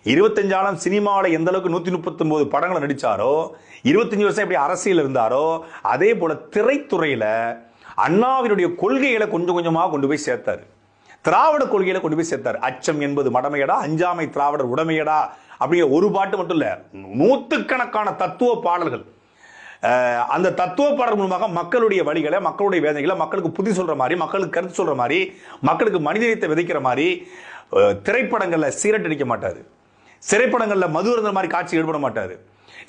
25 சினிமாவில் எந்த அளவுக்கு 139 படங்களை நடிச்சாரோ, 25 வருஷம் எப்படி அரசியல் இருந்தாரோ, அதே போல திரைத்துறையில அண்ணாவினுடைய கொள்கைகளை கொஞ்சம் கொஞ்சமா கொண்டு போய் சேர்த்தாரு. திராவிட கொள்கையில கொண்டு போய் சேர்த்தார். அச்சம் என்பது மடமையடா, அஞ்சாமை திராவிடர் உடமையடா அப்படிங்கிற ஒரு பாட்டு மட்டும் இல்ல, நூற்றுக்கணக்கான தத்துவ பாடல்கள். அந்த தத்துவ பாடல் மூலமாக மக்களுடைய வழிகளை, மக்களுடைய வேதனைகளை மக்களுக்கு புத்தி சொல்ற மாதிரி, மக்களுக்கு கருத்து சொல்ற மாதிரி, மக்களுக்கு மனிதத்தை விதைக்கிற மாதிரி திரைப்படங்கள்ல சீரட் அடிக்க மாட்டாரு. திரைப்படங்கள்ல மது இருந்த மாதிரி காட்சி ஈடுபட மாட்டாரு.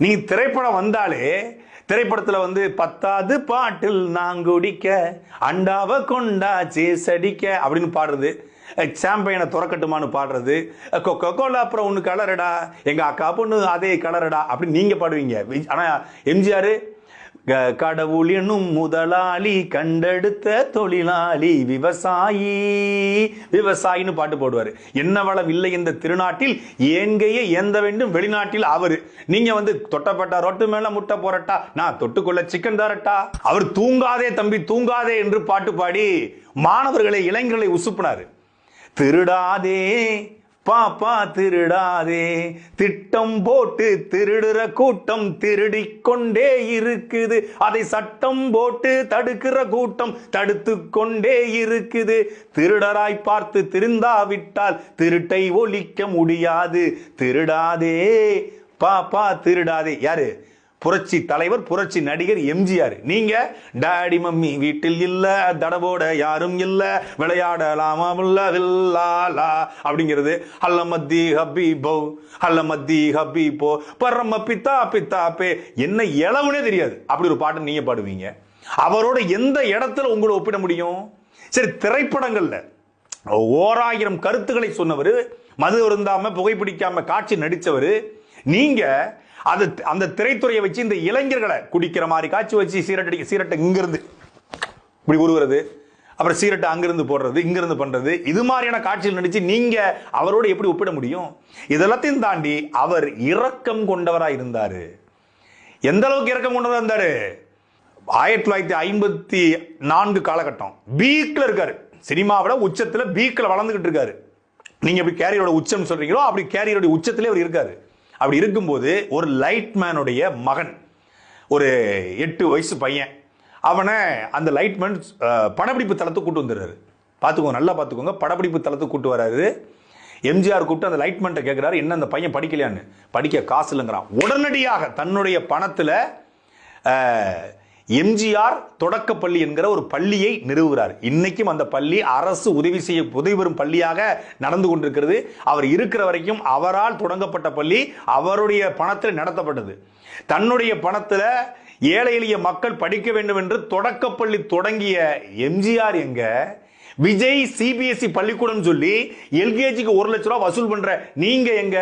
நீ திரைப்படம் வந்தாலே திரைப்படத்துல பத்தாவது பாட்டில் நாங்குடிக்க அண்டாவ கொண்டா சேசடிக்க அப்படின்னு பாடுறது, சாம்பியனை துறக்கட்டுமான்னு பாடுறது, கொக்கோ கோலா அப்புறம் ஒன்று கலரடா, எங்க அக்கா பொண்ணு அதே கலரடா அப்படின்னு நீங்க பாடுவீங்க. ஆனா எம்ஜிஆர் கடவுள் என்னும் முதலாளி கண்டெடுத்த தொழிலாளி விவசாயி விவசாயின்னு பாட்டு போடுவாரு. என்ன வளம் இல்லை இந்த திருநாட்டில் ஏங்கையே ஏந்த வேண்டும் வெளிநாட்டில் அவரு. நீங்க தொட்டப்பட்டா ரொட்டு மேல முட்டை போறட்டா, நான் தொட்டுக்கொள்ள சிக்கன் தரட்டா, அவர் தூங்காதே தம்பி தூங்காதே என்று பாட்டு பாடி மாணவர்களை இளைஞர்களை உசுப்பினாரு. திருடாதே பாப்பா திருடாதே, திட்டம் போட்டு திருடுற கூட்டம் திருடிக்கொண்டே இருக்குது, அதை சட்டம் போட்டு தடுக்கிற கூட்டம் தடுத்து கொண்டே இருக்குது, திருடராய் பார்த்து திருந்தாவிட்டால் திருட்டை ஒழிக்க முடியாது, திருடாதே பாப்பா திருடாதே. யாரு? புரட்சி தலைவர், புரட்சி நடிகர் எம்ஜிஆர். நீங்க டாடி மம்மி வீட்டில் இல்ல, தடவோட யாரும் இல்ல, விளையாடலாமா வில்லாலா அப்படிங்கிறது, அல்ல மத்தி ஹபீபோ அல்ல மத்தி ஹபீபோ பரம பித்தா பித்தாப்பே, என்ன இளவுனே தெரியாது அப்படி ஒரு பாட்டு நீங்க பாடுவீங்க. அவரோட எந்த இடத்துல உங்களை ஒப்பிட முடியும்? சரி, திரைப்படங்கள்ல 1000 கருத்துக்களை சொன்னவர், மது அருந்தாம புகைப்பிடிக்காம காட்சி நடிச்சவர். நீங்க அந்த திரைத்துறையை வச்சு இந்த இளைஞர்களை குடிக்கிற மாதிரி காட்சி வச்சு சீரட்டை இங்கிருந்து இப்படி உருவுறது, அப்புறம் சீரட்டை அங்கிருந்து போடுறது, இங்கிருந்து பண்றது, இது மாதிரியான காட்சியில் நடிச்சு நீங்க அவரோட எப்படி ஒப்பிட முடியும்? இதெல்லாத்தையும் தாண்டி அவர் இரக்கம் கொண்டவராக இருந்தாரு. எந்த அளவுக்கு இரக்கம் கொண்டவராக இருந்தாரு? 1954 காலகட்டம் பீக்ல இருக்காரு. சினிமாவில உச்சத்துல பீக்ல வளர்ந்துகிட்டு இருக்காரு. நீங்க எப்படி கேரியரோட உச்சம் சொல்றீங்களோ அப்படி கேரியரோட உச்சத்திலே அவர் இருக்காரு. அப்படி இருக்கும்போது ஒரு லைட்மேனுடைய மகன், ஒரு 8 வயசு பையன், அவனை அந்த லைட்மேன் படப்பிடிப்பு தளத்துக்கு கூட்டு வந்துடுறாரு. பார்த்துக்கோங்க, நல்லா பார்த்துக்கோங்க, படப்பிடிப்பு தளத்துக்கு கூட்டு வர்றாரு. எம்ஜிஆர் கூப்பிட்டு அந்த லைட்மேன்ட்ட கேட்கிறாரு, என்ன அந்த பையன் படிக்கலையான்னு. படிக்க காசு இல்லைங்கிறான். உடனடியாக தன்னுடைய பணத்தில் எம்ஜிஆர் தொடக்கப்பள்ளி என்கிற ஒரு பள்ளியை நிறுவுகிறார். இன்னைக்கும் அந்த பள்ளி அரசு உதவி பெறும் பள்ளியாக நடந்து கொண்டிருக்கிறது. அவர் இருக்கிற வரைக்கும் அவரால் தொடங்கப்பட்ட பள்ளி அவருடைய பணத்தில் நடத்தப்பட்டது. தன்னுடைய பணத்தில் ஏழை எளிய மக்கள் படிக்க வேண்டும் என்று தொடக்கப்பள்ளி தொடங்கிய எம்ஜிஆர் எங்க? விஜய் சிபிஎஸ்இ பள்ளிக்கூடம் சொல்லி எல்கேஜிக்கு 1 லட்சம் ரூபாய் வசூல் பண்ற நீங்க எங்க?